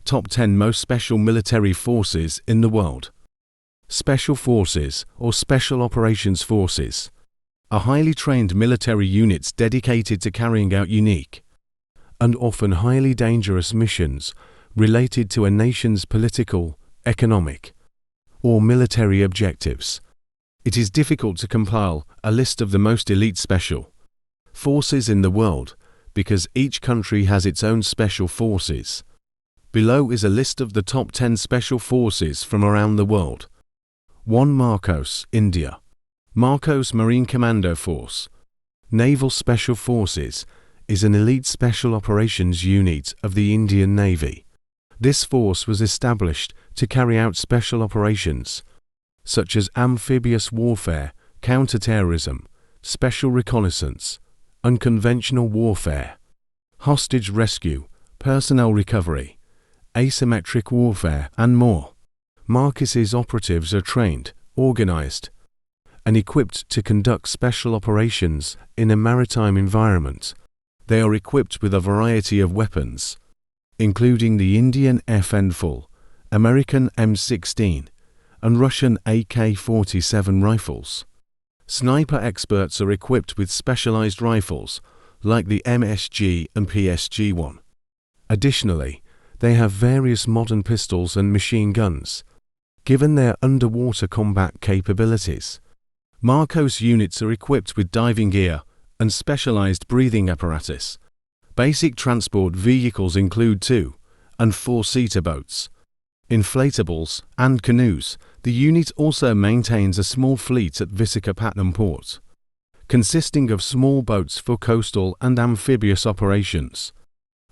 Top 10 most special military forces in the world. Special Forces, or Special Operations Forces, are highly trained military units dedicated to carrying out unique and often highly dangerous missions related to a nation's political, economic, or military objectives. It is difficult to compile a list of the most elite special forces in the world because each country has its own special forces. Below is a list of the top 10 special forces from around the world. 1. Marcos, India. Marcos Marine Commando Force. Naval Special Forces is an elite special operations unit of the Indian Navy. This force was established to carry out special operations such as amphibious warfare, counter-terrorism, special reconnaissance, unconventional warfare, hostage rescue, personnel recovery, asymmetric warfare, and more. Marcos's operatives are trained, organized, and equipped to conduct special operations in a maritime environment. They are equipped with a variety of weapons, including the Indian FN-full, American M16, and Russian AK-47 rifles. Sniper experts are equipped with specialized rifles like the MSG and PSG-1. Additionally, they have various modern pistols and machine guns. Given their underwater combat capabilities, Marcos units are equipped with diving gear and specialized breathing apparatus. Basic transport vehicles include 2- and 4-seater boats, inflatables, and canoes. The unit also maintains a small fleet at Visakhapatnam port, consisting of small boats for coastal and amphibious operations.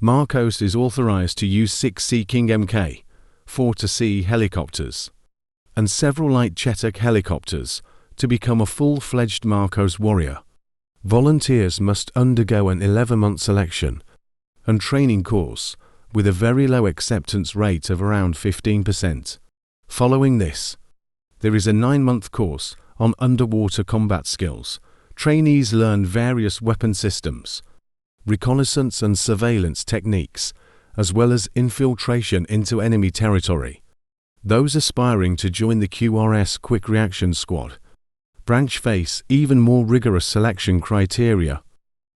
Marcos is authorized to use 6 Sea King Mk 4-C helicopters and several light Chetak helicopters to become a full-fledged Marcos warrior. Volunteers must undergo an 11-month selection and training course with a very low acceptance rate of around 15%. Following this, there is a 9-month course on underwater combat skills. Trainees learn various weapon systems, reconnaissance and surveillance techniques, as well as infiltration into enemy territory. Those aspiring to join the QRS Quick Reaction Squad branch face even more rigorous selection criteria.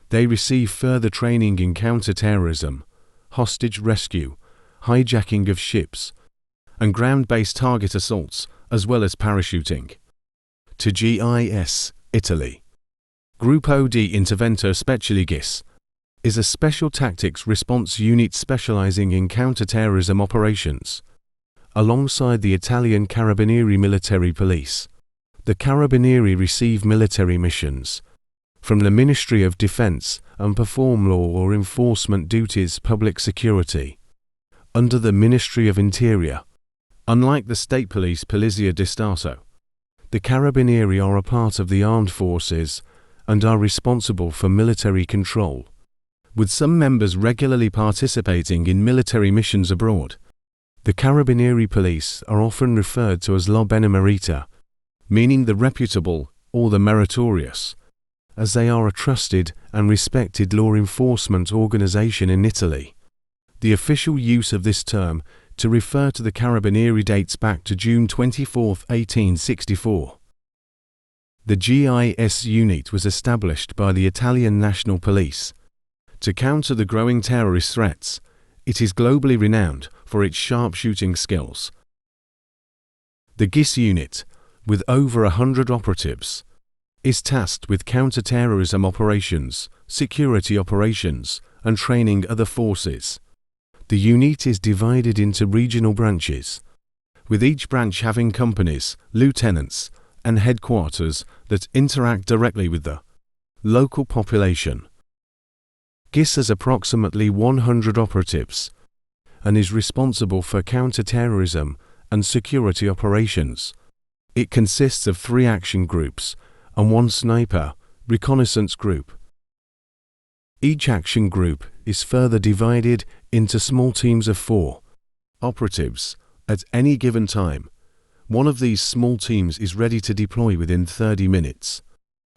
They receive further training in counter-terrorism, hostage rescue, hijacking of ships, and ground-based target assaults, as well as parachuting. To GIS, Italy. Gruppo di Intervento Speciale GIS is a special tactics response unit specializing in counter-terrorism operations, alongside the Italian Carabinieri military police. The Carabinieri receive military missions from the Ministry of Defense and perform law or enforcement duties public security under the Ministry of Interior. Unlike the state police Polizia di Stato, the Carabinieri are a part of the armed forces and are responsible for military control, with some members regularly participating in military missions abroad. The Carabinieri police are often referred to as La Benemerita, meaning the reputable or the meritorious, as they are a trusted and respected law enforcement organization in Italy. The official use of this term to refer to the Carabinieri dates back to June 24, 1864. The GIS unit was established by the Italian National Police to counter the growing terrorist threats. It is globally renowned for its sharpshooting skills. The GIS unit, with over 100 operatives, is tasked with counter-terrorism operations, security operations, and training other forces. The unit is divided into regional branches, with each branch having companies, lieutenants, and headquarters that interact directly with the local population. GIS has approximately 100 operatives and is responsible for counter-terrorism and security operations. It consists of 3 action groups and 1 sniper reconnaissance group. Each action group is further divided into small teams of 4 operatives at any given time. One of these small teams is ready to deploy within 30 minutes.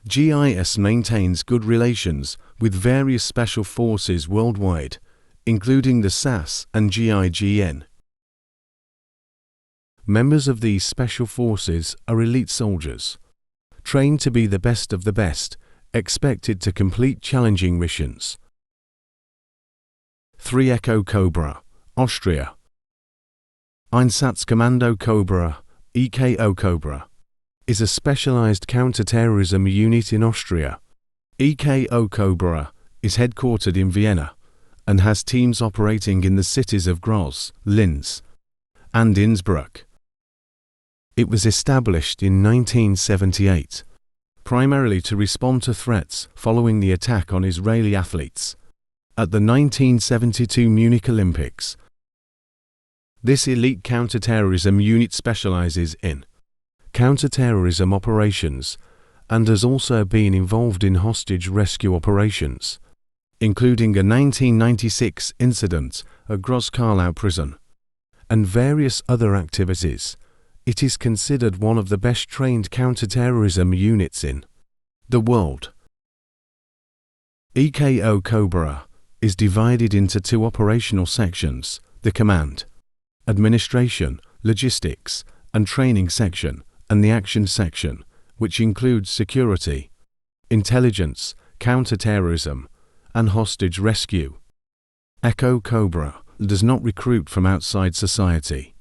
GIS maintains good relations with various special forces worldwide, including the SAS and GIGN. Members of these special forces are elite soldiers, trained to be the best of the best, expected to complete challenging missions. 3 Echo Cobra, Austria. Einsatzkommando Cobra, EKO Cobra, is a specialized counter-terrorism unit in Austria. EKO Cobra is headquartered in Vienna and has teams operating in the cities of Graz, Linz, and Innsbruck. It was established in 1978, primarily to respond to threats following the attack on Israeli athletes at the 1972 Munich Olympics. This elite counter-terrorism unit specializes in counter-terrorism operations and has also been involved in hostage rescue operations, including a 1996 incident at Graz-Karlau prison, and various other activities. It is considered one of the best trained counter-terrorism units in the world. EKO Cobra is divided into 2 operational sections: the Command, Administration, Logistics, and Training section, and the Action section, which includes security, intelligence, counter-terrorism, and hostage rescue. EKO Cobra does not recruit from outside society,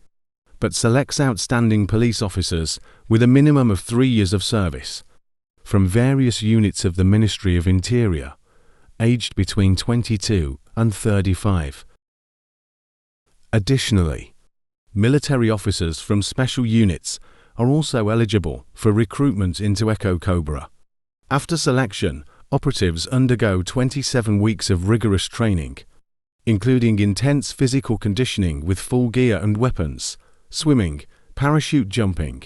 but selects outstanding police officers with a minimum of 3 years of service from various units of the Ministry of Interior, aged between 22 and 35. Additionally, military officers from special units are also eligible for recruitment into EKO Cobra. After selection, operatives undergo 27 weeks of rigorous training, including intense physical conditioning with full gear and weapons, swimming, parachute jumping,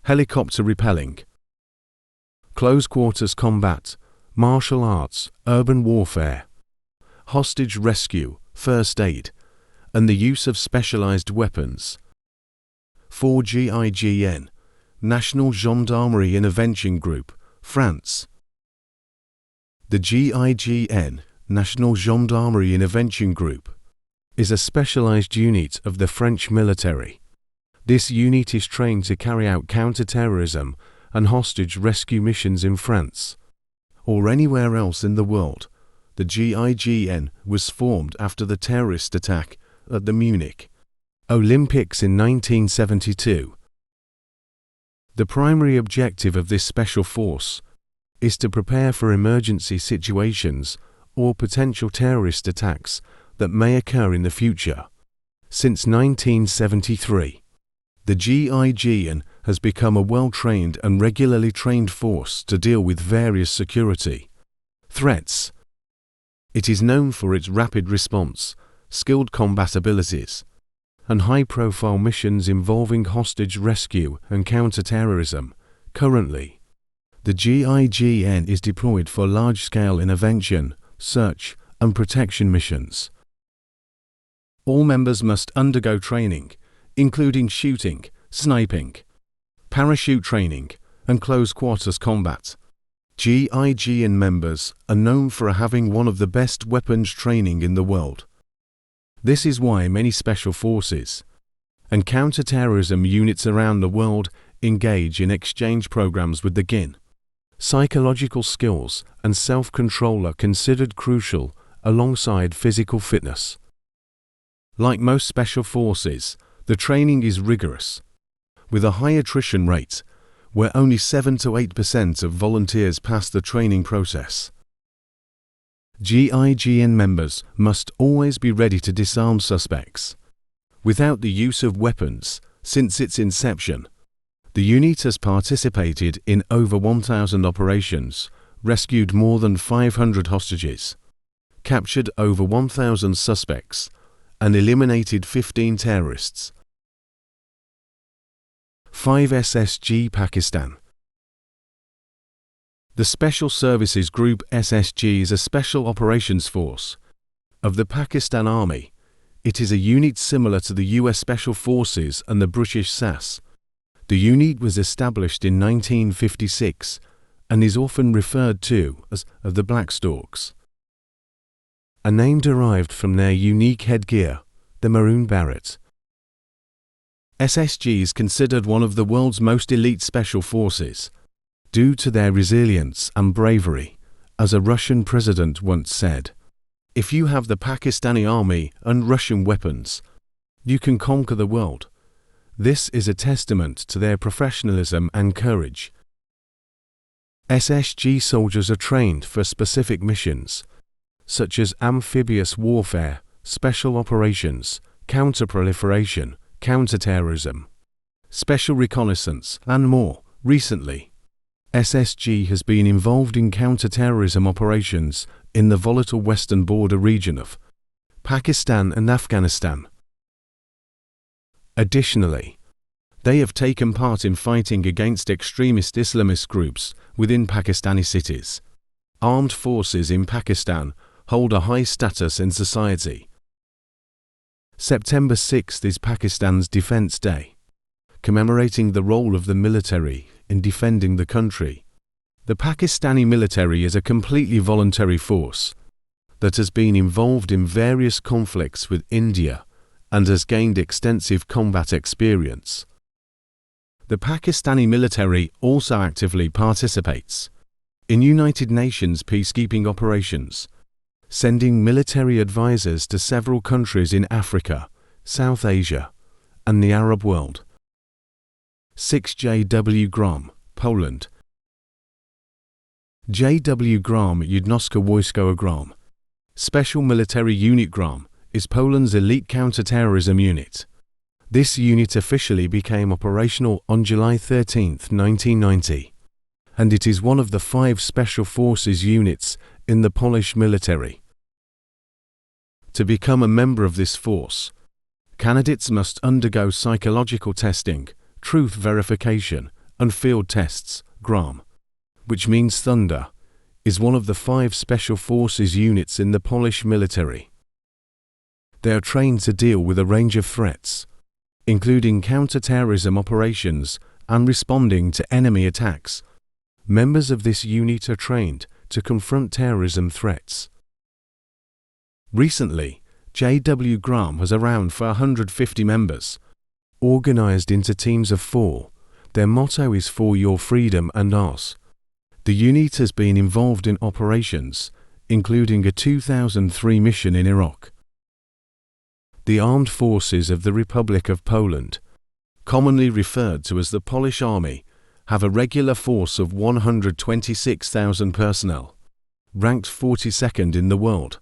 helicopter rappelling, close quarters combat, martial arts, urban warfare, hostage rescue, first aid, and the use of specialized weapons. 4 GIGN, National Gendarmerie Intervention Group, France. The GIGN, National Gendarmerie Intervention Group, is a specialized unit of the French military. This unit is trained to carry out counter-terrorism and hostage rescue missions in France or anywhere else in the world. The GIGN was formed after the terrorist attack at the Munich Olympics in 1972. The primary objective of this special force is to prepare for emergency situations or potential terrorist attacks that may occur in the future. Since 1973, the GIGN has become a well-trained and regularly trained force to deal with various security threats. It is known for its rapid response, skilled combat abilities, and high-profile missions involving hostage rescue and counter-terrorism. Currently, the GIGN is deployed for large-scale intervention, search, and protection missions. All members must undergo training, including shooting, sniping, parachute training, and close-quarters combat. GIGN members are known for having one of the best weapons training in the world. This is why many special forces and counter-terrorism units around the world engage in exchange programs with the GIGN. Psychological skills and self-control are considered crucial alongside physical fitness. Like most special forces, the training is rigorous, with a high attrition rate, where only 7 to 8% of volunteers pass the training process. GIGN members must always be ready to disarm suspects without the use of weapons. Since its inception, the unit has participated in over 1,000 operations, rescued more than 500 hostages, captured over 1,000 suspects, and eliminated 15 terrorists. 5 SSG Pakistan. The Special Services Group SSG is a special operations force of the Pakistan Army. It is a unit similar to the US Special Forces and the British SAS. The unit was established in 1956 and is often referred to as the Black Storks. a name derived from their unique headgear, the maroon beret. SSG is considered one of the world's most elite special forces, due to their resilience and bravery, as a Russian president once said. If you have the Pakistani army and Russian weapons, you can conquer the world. This is a testament to their professionalism and courage. SSG soldiers are trained for specific missions, such as amphibious warfare, special operations, counter-proliferation, counter-terrorism, special reconnaissance, and more. Recently, SSG has been involved in counter-terrorism operations in the volatile western border region of Pakistan and Afghanistan. Additionally, they have taken part in fighting against extremist Islamist groups within Pakistani cities. Armed forces in Pakistan hold a high status in society. September 6th is Pakistan's Defense Day, commemorating the role of the military in defending the country. The Pakistani military is a completely voluntary force that has been involved in various conflicts with India and has gained extensive combat experience. The Pakistani military also actively participates in United Nations peacekeeping operations, sending military advisors to several countries in Africa, South Asia, and the Arab world. 6JW Poland. JW Jednostka Wojskowa GROM, Special Military Unit GROM, is Poland's elite counter-terrorism unit. This unit officially became operational on July 13, 1990, and it is one of the 5 special forces units in the Polish military. To become a member of this force, candidates must undergo psychological testing, truth verification, and field tests. GROM, which means thunder, is one of the 5 special forces units in the Polish military. They are trained to deal with a range of threats, including counter-terrorism operations and responding to enemy attacks. Members of this unit are trained to confront terrorism threats. Recently, JW GROM has around 450 members, organized into teams of 4. Their motto is "For Your Freedom and Ours." The unit has been involved in operations, including a 2003 mission in Iraq. The Armed Forces of the Republic of Poland, commonly referred to as the Polish Army, have a regular force of 126,000 personnel, ranked 42nd in the world,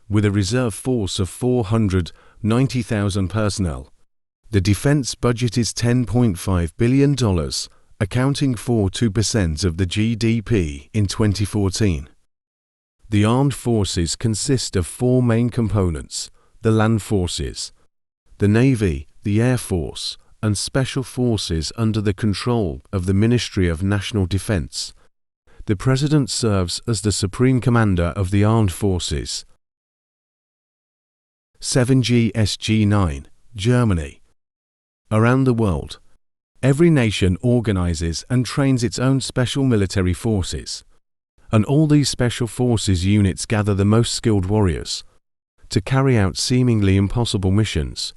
with a reserve force of 490,000 personnel. The defense budget is $10.5 billion, accounting for 2% of the GDP in 2014. The armed forces consist of 4 main components: the land forces, the Navy, the Air Force, and special forces under the control of the Ministry of National Defense. The President serves as the Supreme Commander of the Armed Forces. 7G SSG9 Germany. Around the world, every nation organizes and trains its own special military forces, and all these special forces units gather the most skilled warriors to carry out seemingly impossible missions.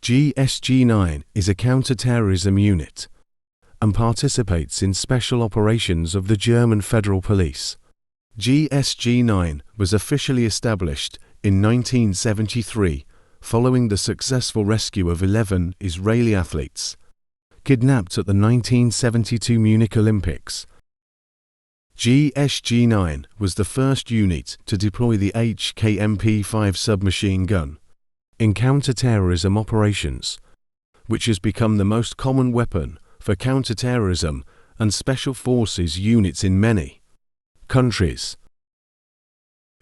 SSG9 is a counter-terrorism unit and participates in special operations of the German Federal Police. SSG9 was officially established in 1973 following the successful rescue of 11 Israeli athletes kidnapped at the 1972 Munich Olympics. SSG9 was the first unit to deploy the HKMP-5 submachine gun in counter-terrorism operations, which has become the most common weapon for counter-terrorism and special forces units in many countries.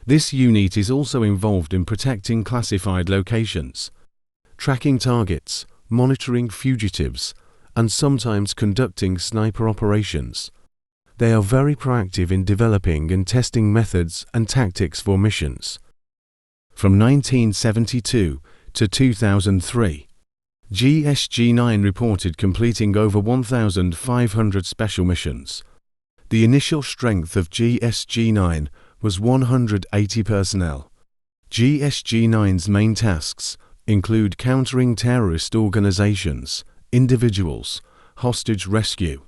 This unit is also involved in protecting classified locations, tracking targets, monitoring fugitives, and sometimes conducting sniper operations. They are very proactive in developing and testing methods and tactics for missions. From 1972 to 2003, SSG9 reported completing over 1,500 special missions. The initial strength of SSG9 was 180 personnel. SSG9's main tasks include countering terrorist organizations, individuals, hostage rescue,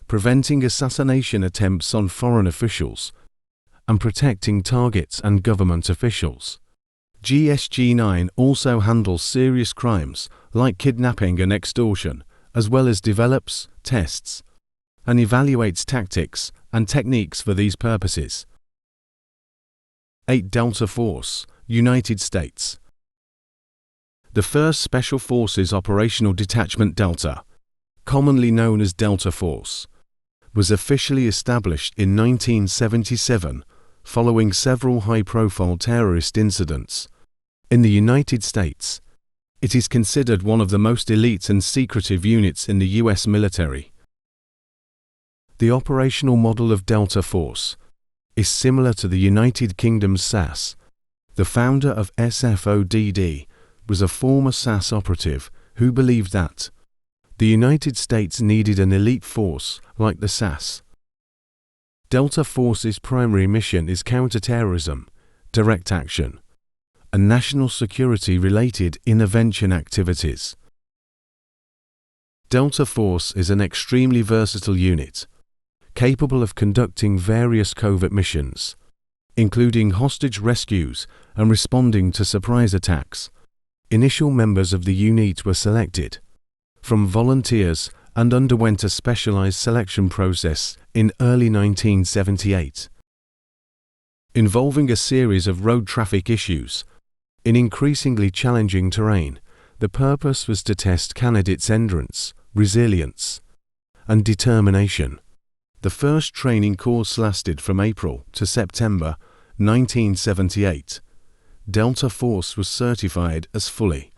preventing assassination attempts on foreign officials, and protecting targets and government officials. SSG9 also handles serious crimes like kidnapping and extortion, as well as develops, tests, and evaluates tactics and techniques for these purposes. 8. Delta Force, United States. The 1st Special Forces Operational Detachment Delta, commonly known as Delta Force, was officially established in 1977 following several high-profile terrorist incidents. In the United States, it is considered one of the most elite and secretive units in the U.S. military. The operational model of Delta Force is similar to the United Kingdom's SAS. The founder of SFODD was a former SAS operative who believed that the United States needed an elite force like the SAS. Delta Force's primary mission is counter-terrorism, direct action, and national security-related intervention activities. Delta Force is an extremely versatile unit, capable of conducting various covert missions, including hostage rescues and responding to surprise attacks. Initial members of the unit were selected from volunteers and underwent a specialized selection process in early 1978, involving a series of road traffic issues in increasingly challenging terrain. The purpose was to test candidates' endurance, resilience, and determination. The first training course lasted from April to September 1978. Delta Force was certified as fully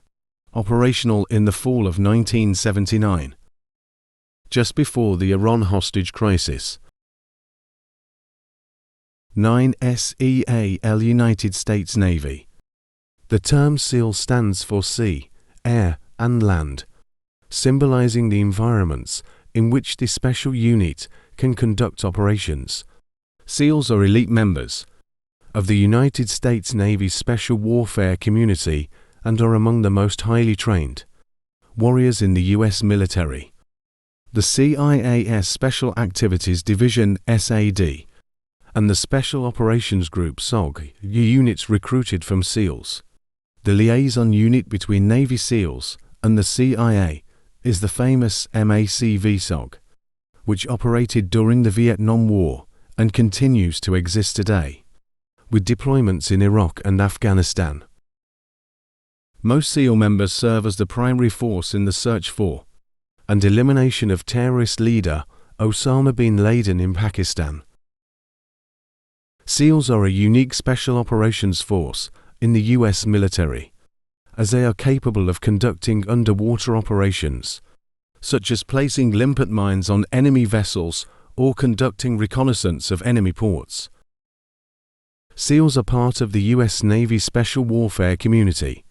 operational in the fall of 1979, just before the Iran hostage crisis. 9. SEAL United States Navy. The term SEAL stands for sea, air, and land, symbolizing the environments in which this special unit can conduct operations. SEALs are elite members of the United States Navy's special warfare community and are among the most highly trained warriors in the U.S. military. The CIAS Special Activities Division SAD and the Special Operations Group SOG units recruited from SEALs. The liaison unit between Navy SEALs and the CIA is the famous MACV SOG, which operated during the Vietnam War and continues to exist today, with deployments in Iraq and Afghanistan. Most SEAL members serve as the primary force in the search for and elimination of terrorist leader Osama bin Laden in Pakistan. SEALs are a unique special operations force in the U.S. military, as they are capable of conducting underwater operations, such as placing limpet mines on enemy vessels or conducting reconnaissance of enemy ports. SEALs are part of the U.S. Navy Special Warfare Community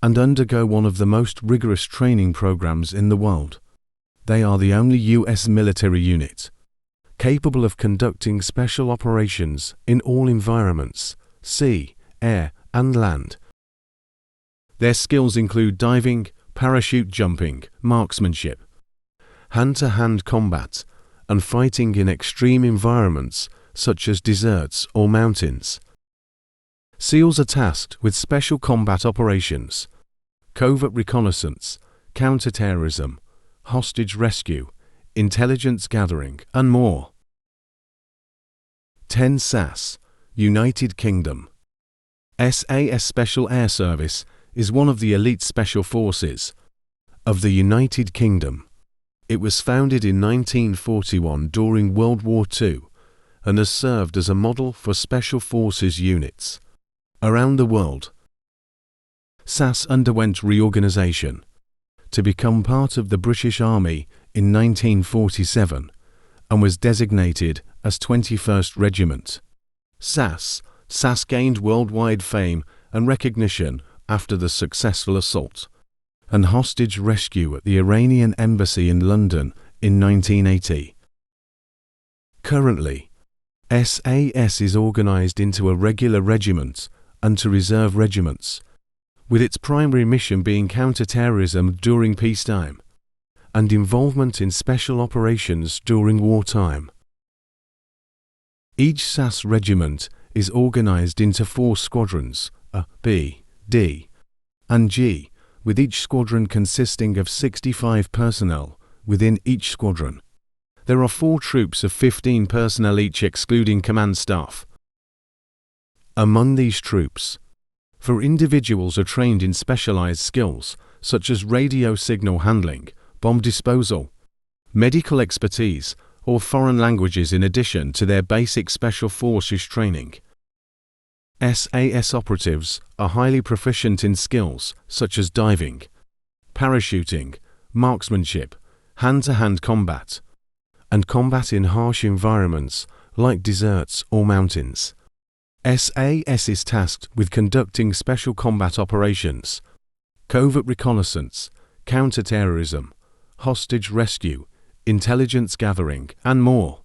and undergo one of the most rigorous training programs in the world. They are the only U.S. military unit capable of conducting special operations in all environments, sea, air, and land. Their skills include diving, parachute jumping, marksmanship, hand-to-hand combat, and fighting in extreme environments such as deserts or mountains. SEALs are tasked with special combat operations, covert reconnaissance, counter-terrorism, hostage rescue, intelligence gathering, and more. 10. SAS, United Kingdom. SAS Special Air Service is one of the elite special forces of the United Kingdom. It was founded in 1941 during World War II and has served as a model for special forces units around the world. SAS underwent reorganization to become part of the British Army in 1947 and was designated as 21st Regiment. SAS gained worldwide fame and recognition after the successful assault and hostage rescue at the Iranian embassy in London in 1980. Currently, SAS is organized into a regular regiment and to reserve regiments, with its primary mission being counter-terrorism during peacetime and involvement in special operations during wartime. Each SAS regiment is organized into 4 squadrons, A, B, D, and G, with each squadron consisting of 65 personnel within each squadron. There are 4 troops of 15 personnel each excluding command staff. Among these troops, 4 individuals are trained in specialized skills such as radio signal handling, bomb disposal, medical expertise, or foreign languages in addition to their basic special forces training. SAS operatives are highly proficient in skills such as diving, parachuting, marksmanship, hand-to-hand combat, and combat in harsh environments like deserts or mountains. SAS is tasked with conducting special combat operations, covert reconnaissance, counter-terrorism, hostage rescue, intelligence gathering, and more.